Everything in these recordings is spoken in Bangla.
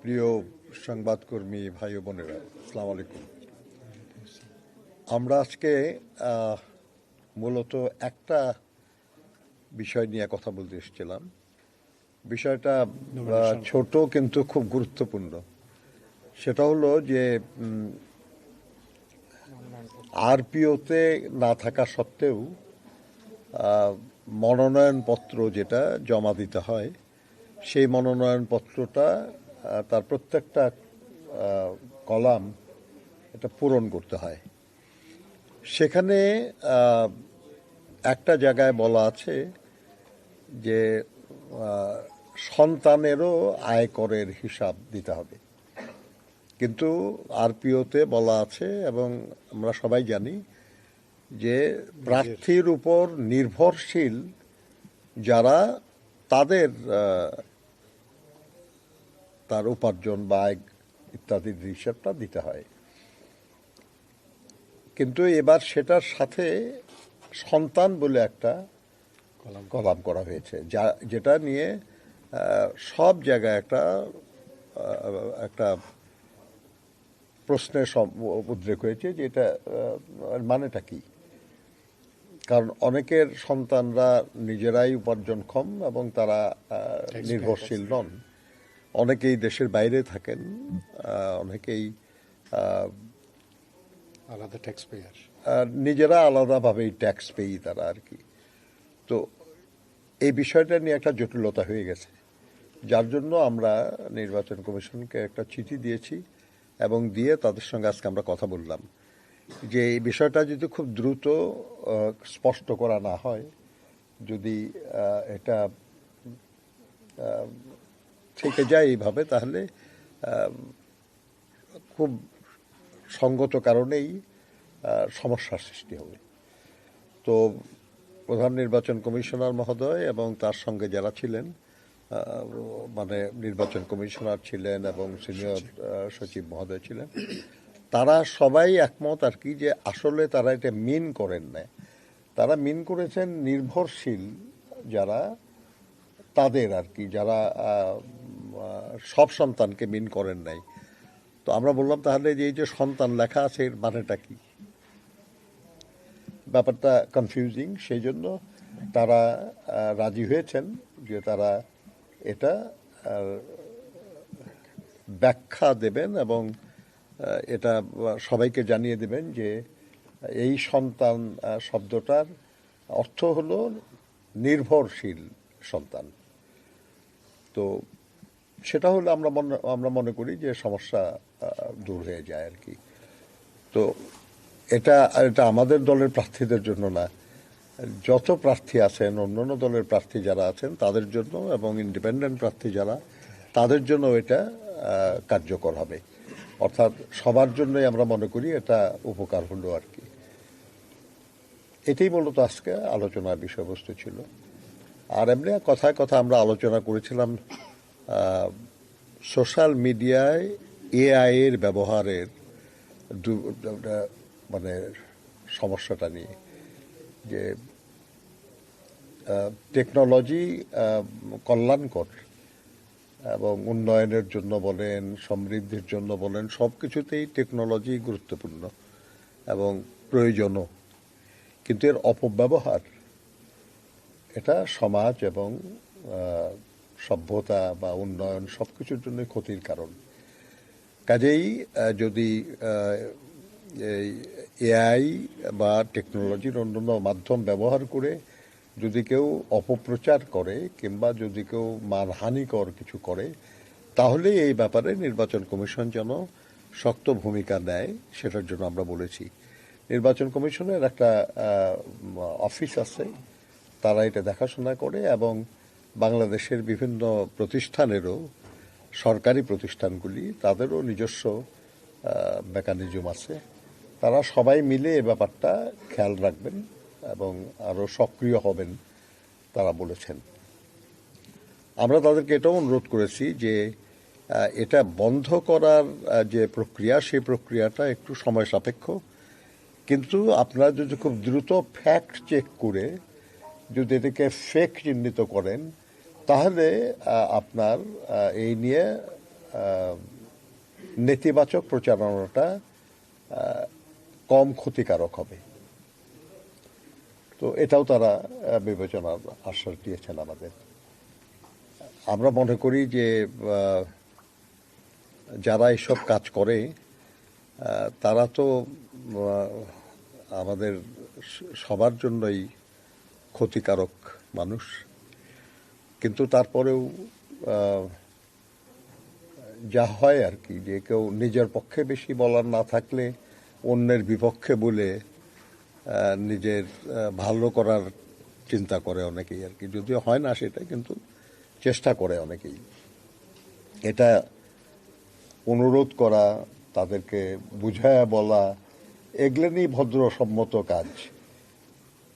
প্রিয় সংবাদকর্মী ভাই ও বোনেরা, আসসালামু আলাইকুম। আমরা আজকে মূলত একটা বিষয় নিয়ে কথা বলতে এসেছিলাম। বিষয়টা ছোট কিন্তু খুব গুরুত্বপূর্ণ। সেটা হলো যে আরপিওতে না থাকা সত্ত্বেও মনোনয়নপত্র যেটা জমা দিতে হয়, সেই মনোনয়নপত্রটা তার প্রত্যেকটা কলাম এটা পূরণ করতে হয়। সেখানে একটা জায়গায় বলা আছে যে সন্তানেরও আয়করের হিসাব দিতে হবে, কিন্তু আরপিওতে বলা আছে এবং আমরা সবাই জানি যে প্রার্থীর উপর নির্ভরশীল যারা, তাদের তার উপার্জন বা আয় ইত্যাদির হিসাবটা দিতে হয়। কিন্তু এবার সেটার সাথে সন্তান বলে একটা কলাম করা হয়েছে, যেটা নিয়ে সব জায়গায় একটা প্রশ্নের উদ্রেক হয়েছে যে এটা মানেটা কি। কারণ অনেকের সন্তানরা নিজেরাই উপার্জনক্ষম এবং তারা নির্ভরশীল নন। অনেকেই দেশের বাইরে থাকেন, অনেকেই আলাদা ট্যাক্স পেয়ার, নিজেরা আলাদাভাবেই ট্যাক্স পেই তারা আর কি। তো এই বিষয়টা নিয়ে একটা জটিলতা হয়ে গেছে, যার জন্য আমরা নির্বাচন কমিশনকে একটা চিঠি দিয়েছি এবং দিয়ে তাদের সঙ্গে আজকে আমরা কথা বললাম যে এই বিষয়টা যদি খুব দ্রুত স্পষ্ট করা না হয়, যদি এটা থেকে যায় এইভাবে, তাহলে খুব সঙ্গত কারণেই সমস্যার সৃষ্টি হবে। তো প্রধান নির্বাচন কমিশনার মহোদয় এবং তার সঙ্গে যারা ছিলেন, মানে নির্বাচন কমিশনার ছিলেন এবং সিনিয়র সচিব মহোদয় ছিলেন, তারা সবাই একমত আর কি যে আসলে তারা এটা মিন করেন না। তারা মিন করেছেন নির্ভরশীল যারা, তাদের আর কি, যারা সব সন্তানকে মিন করেন নাই। তো আমরা বললাম তাহলে যে এই যে সন্তান লেখা আছে এর মানেটা কি? ব্যাপারটা কনফিউজিং। সেই জন্য তারা রাজি হয়েছেন যে তারা এটা ব্যাখ্যা দেবেন এবং এটা সবাইকে জানিয়ে দেবেন যে এই সন্তান শব্দটার অর্থ হলো নির্ভরশীল সন্তান। তো সেটা হলে আমরা মনে করি যে সমস্যা দূর হয়ে যায় আর কি। তো এটা আমাদের দলের প্রার্থীদের জন্য না, যত প্রার্থী আছেন, অন্যান্য দলের প্রার্থী যারা আছেন তাদের জন্য এবং ইন্ডিপেন্ডেন্ট প্রার্থী যারা, তাদের জন্য এটা কার্যকর হবে। অর্থাৎ সবার জন্যই আমরা মনে করি এটা উপকার হলো আর কি। এটাই মূলত আজকে আলোচনার বিষয়বস্তু ছিল। আর এমনি কথায় কথা আমরা আলোচনা করেছিলাম সোশ্যাল মিডিয়ায় এআই এর ব্যবহারের মানে সমস্যাটা নিয়ে, যে টেকনোলজি কল্যাণকর এবং উন্নয়নের জন্য বলেন, সমৃদ্ধির জন্য বলেন, সব কিছুতেই টেকনোলজি গুরুত্বপূর্ণ এবং প্রয়োজনও। কিন্তু এর অপব্যবহার এটা সমাজ এবং সভ্যতা বা উন্নয়ন সব কিছুর জন্য ক্ষতির কারণ। কাজেই যদি এআই বা টেকনোলজির অন্যান্য মাধ্যম ব্যবহার করে যদি কেউ অপপ্রচার করে কিংবা যদি কেউ মানহানিকর কিছু করে, তাহলে এই ব্যাপারে নির্বাচন কমিশন যেন শক্ত ভূমিকা নেয়, সেটার জন্য আমরা বলেছি। নির্বাচন কমিশনের একটা অফিস আছে, তারা এটা দেখাশোনা করে এবং বাংলাদেশের বিভিন্ন প্রতিষ্ঠানেরও, সরকারি প্রতিষ্ঠানগুলি, তাদেরও নিজস্ব মেকানিজম আছে। তারা সবাই মিলে এ ব্যাপারটা খেয়াল রাখবেন এবং আরও সক্রিয় হবেন তারা বলেছেন। আমরা তাদেরকে এটাও অনুরোধ করেছি যে এটা বন্ধ করার যে প্রক্রিয়া, সেই প্রক্রিয়াটা একটু সময় সাপেক্ষ, কিন্তু আপনারা যদি খুব দ্রুত ফ্যাক্ট চেক করে যদি এটাকে ফেক চিহ্নিত করেন, তাহলে আপনার এই নিয়ে নেতিবাচক প্রচারণাটা কম ক্ষতিকারক হবে। তো এটাও তারা বিবেচনার আশ্বাস দিয়েছেন আমাদের। আমরা মনে করি যে যারা এসব কাজ করে তারা তো আমাদের সবার জন্যই ক্ষতিকারক মানুষ, কিন্তু তারপরেও যা হয় আর কি, যে কেউ নিজের পক্ষে বেশি বলার না থাকলে অন্যের বিপক্ষে বলে নিজের ভালো করার চিন্তা করে অনেকেই আর কি, যদিও হয় না সেটা, কিন্তু চেষ্টা করে অনেকেই। এটা অনুরোধ করা, তাদেরকে বুঝায়া বলা, এগুলোই ভদ্রসম্মত কাজ।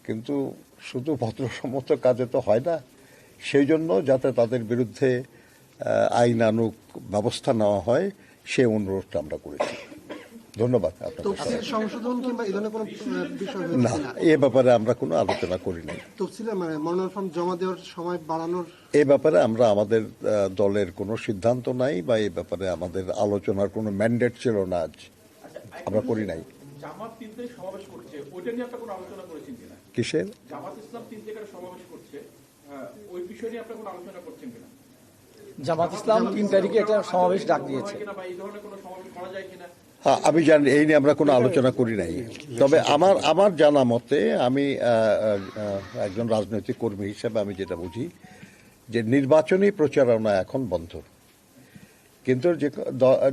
কিন্তু শুধু ভদ্রসম্মত কাজে তো হয় না, সেই জন্য যাতে তাদের বিরুদ্ধে আইনানুগ ব্যবস্থা নেওয়া হয় সে অনুরোধটা আমরা করেছি। ধন্যবাদ। তফসিল সংশোধন কিংবা এই ধরনের কোনো বিষয় না, এ ব্যাপারে আমরা কোনো আলোচনা করি নাই। তফসিলে মানে মনোনয়ন ফর্ম জমা দেওয়ার সময় বাড়ানোর এ ব্যাপারে আমরা আমাদের দলের কোনো সিদ্ধান্ত নাই, বা এই ব্যাপারে আমাদের আলোচনার কোনো ম্যান্ডেট ছিল না, আজ আমরা করি নাই। জামাত 3 তারিখ সমাবেশ করছে, ওইটা নিয়ে আপনারা কোনো আলোচনা করেছেন কিনা? কিসের? জামাত ইসলাম 3 তারিখে সমাবেশ করছে, ওই বিষয় নিয়ে আপনারা কোনো আলোচনা করছেন কিনা? জামাত ইসলাম 3 তারিখে একটা সমাবেশ ডাক দিয়েছে, কিনা বা এই ধরনের কোনো সমাবেশ করা যায় কিনা? হ্যাঁ, আমি জানি, এই নিয়ে আমরা কোনো আলোচনা করি নাই। তবে আমার জানা মতে, আমি একজন রাজনৈতিক কর্মী হিসেবে আমি যেটা বুঝি, যে নির্বাচনী প্রচারণা এখন বন্ধ, কিন্তু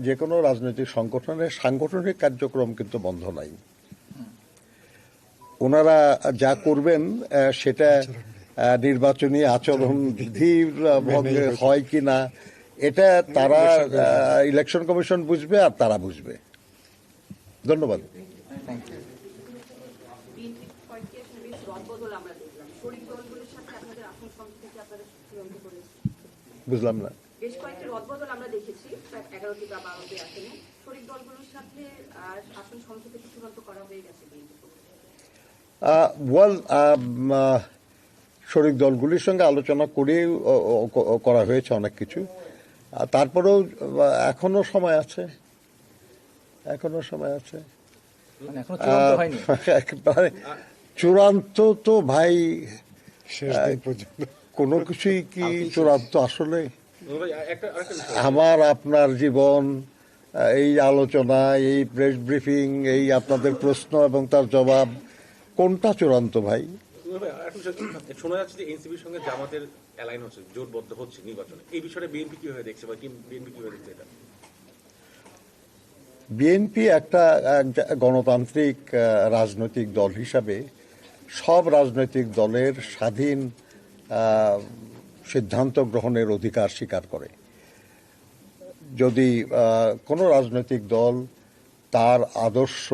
যে কোনো রাজনৈতিক সংগঠনের সাংগঠনিক কার্যক্রম কিন্তু বন্ধ নাই। ওনারা যা করবেন সেটা নির্বাচনী আচরণ বিধির ভঙ্গে হয় কিনা, এটা তারা ইলেকশন কমিশন বুঝবে আর তারা বুঝবে। ধন্যবাদ। বুঝলাম না। বেশ কয়েকটি রদবদল আমরা দেখেছি, প্রায় 11টি বা 12টি আসনে শরিক দলগুলোর সাথে আসন সমঝোতা কি চূড়ান্ত করা হয়ে গেছে? শরিক দলগুলির সঙ্গে আলোচনা করে করা হয়েছে অনেক কিছু, তারপরেও এখনো সময় আছে, এখনো সময় আছে। মানে এখনো চূড়ান্ত হয়নি। একেবারে চূড়ান্ত তো ভাই কোনো কিছুই কি চূড়ান্ত? আসলে আমার আপনার জীবন, এই আলোচনা, এই প্রেস ব্রিফিং, এই আপনাদের প্রশ্ন এবং তার জবাব, কোনটা চূড়ান্ত ভাই? শোনা যাচ্ছে যে এনসিপির সঙ্গে জামাতের অ্যালাইন হচ্ছে, জোটবদ্ধ হচ্ছে নির্বাচনে। এই বিষয়ে বিএনপি কিভাবে দেখছে, বা বিএনপি কিভাবে দেখছে এটা? বিএনপি একটা গণতান্ত্রিক রাজনৈতিক দল হিসাবে সব রাজনৈতিক দলের স্বাধীন সিদ্ধান্ত গ্রহণের অধিকার স্বীকার করে। যদি কোনো রাজনৈতিক দল তার আদর্শ,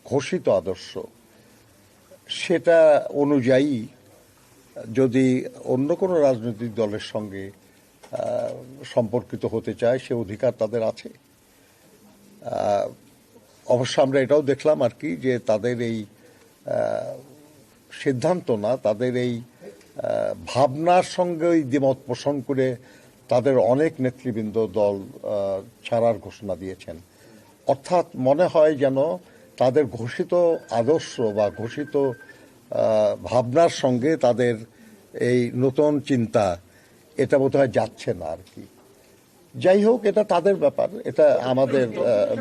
ঘোষিত আদর্শ, সেটা অনুযায়ী যদি অন্য কোনো রাজনৈতিক দলের সঙ্গে সম্পর্কিত হতে চায়, সে অধিকার তাদের আছে। অবশ্য আমরা এটাও দেখলাম আর কি, যে তাদের এই সিদ্ধান্ত না, তাদের এই ভাবনার সঙ্গে দ্বিমত পোষণ করে তাদের অনেক নেতৃবৃন্দ দল ছাড়ার ঘোষণা দিয়েছেন। অর্থাৎ মনে হয় যেন তাদের ঘোষিত আদর্শ বা ঘোষিত ভাবনার সঙ্গে তাদের এই নতুন চিন্তা, এটা বোধহয় যাচ্ছে না আর কি। যাই হোক, এটা তাদের ব্যাপার, এটা আমাদের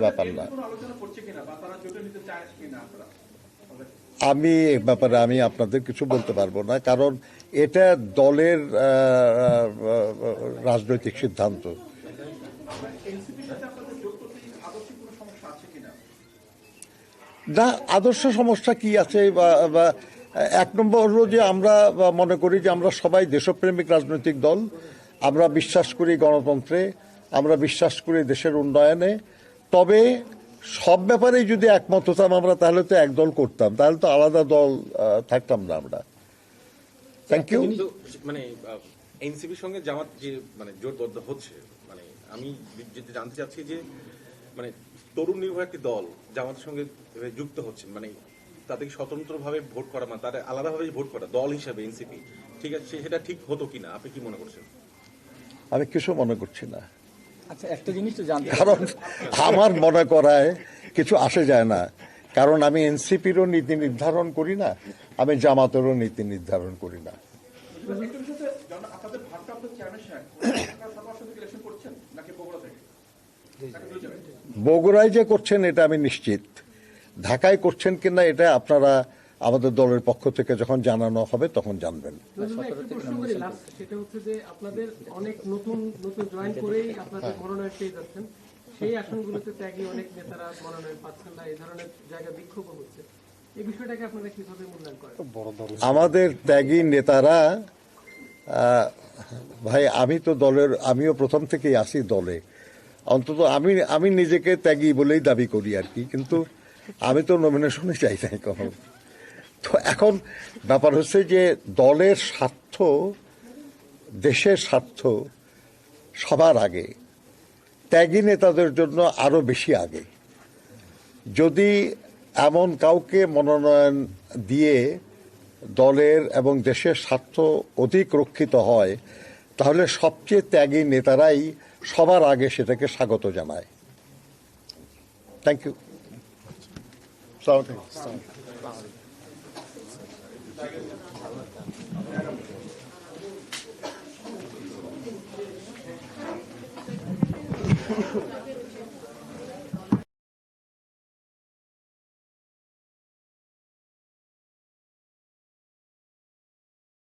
ব্যাপার না। আমি এ ব্যাপারে আমি আপনাদের কিছু বলতে পারবো না, কারণ এটা দলের রাজনৈতিক সিদ্ধান্ত। না, আদর্শ সমস্যা কি আছে? বা এক নম্বর হলো যে আমরা মনে করি যে আমরা সবাই দেশপ্রেমিক রাজনৈতিক দল, আমরা বিশ্বাস করি গণতন্ত্রে, আমরা বিশ্বাস করি দেশের উন্নয়নে। তবে সব ব্যাপারেই যদি একমত হতাম আমরা, তাহলে তো এক দল করতাম, তাহলে তো আলাদা দল থাকতাম না আমরা। Thank you. মানে এনসিপির সঙ্গে জামাত যে মানে জোটবদ্ধ হচ্ছে, মানে আমি যেটা জানতে চাচ্ছি যে মানে তরুণ নির্ভর একটি দল জামাতের সঙ্গে যুক্ত হচ্ছে, মানে তাদেরকে স্বতন্ত্রভাবে ভোট করা, মানে তাদের আলাদাভাবে ভোট করা দল হিসাবে এনসিপি, ঠিক আছে, সেটা ঠিক হতো কিনা আপনি কি মনে করছেন? আমি কিছু মনে করছি না, আচ্ছা একটা জিনিস তো জানতে কারণ আমার মনে করায় কিছু আসে যায় না, কারণ আমি এনসিপিরও নীতি নির্ধারণ করি না, আমি জামাতেরও নীতি নির্ধারণ করি না। একটু বিষয়তে যেমন আপনাদের ভারপ্রাপ্ত চেয়ারম্যান সাহেব সর্বসম্মতি ইলেকশন করছেন নাকি বগুড়া থেকে? নাকি দুই জায়গায়? বগুড়ায় যে করছেন এটা আমি নিশ্চিত, ঢাকায় করছেন কিনা এটা আপনারা আমাদের দলের পক্ষ থেকে যখন জানানো হবে তখন জানবেন। একটা প্রশ্ন করি লাস্ট, সেটা হচ্ছে যে আপনাদের অনেক নতুন নতুন জয়েন করেই আপনাদের মনোনয়ন পেয়ে যাচ্ছেন, সেই আসনগুলোতে ত্যাগী অনেক নেতারা মনোনয়ন পাচ্ছেন না, এই ধরনের জায়গায় বিক্ষোভ হচ্ছে, এই বিষয়টাকে আপনারা কিভাবে মূল্যায়ন করেন? আমাদের ত্যাগী নেতারা ভাই, আমি তো দলের, আমিও প্রথম থেকেই আসি দলে, অন্তত আমি নিজেকে ত্যাগী বলেই দাবি করি আর কি, কিন্তু আমি তো নমিনেশনে চাই নাই কখন। তো এখন ব্যাপার হচ্ছে যে দলের স্বার্থ, দেশের স্বার্থ সবার আগে, ত্যাগী নেতাদের জন্য আরো বেশি আগে। যদি এমন কাউকে মনোনয়ন দিয়ে দলের এবং দেশের স্বার্থ অধিক রক্ষিত হয়, তাহলে সবচেয়ে ত্যাগী নেতারাই সবার আগে সেটাকে স্বাগত জানায়। Thank you.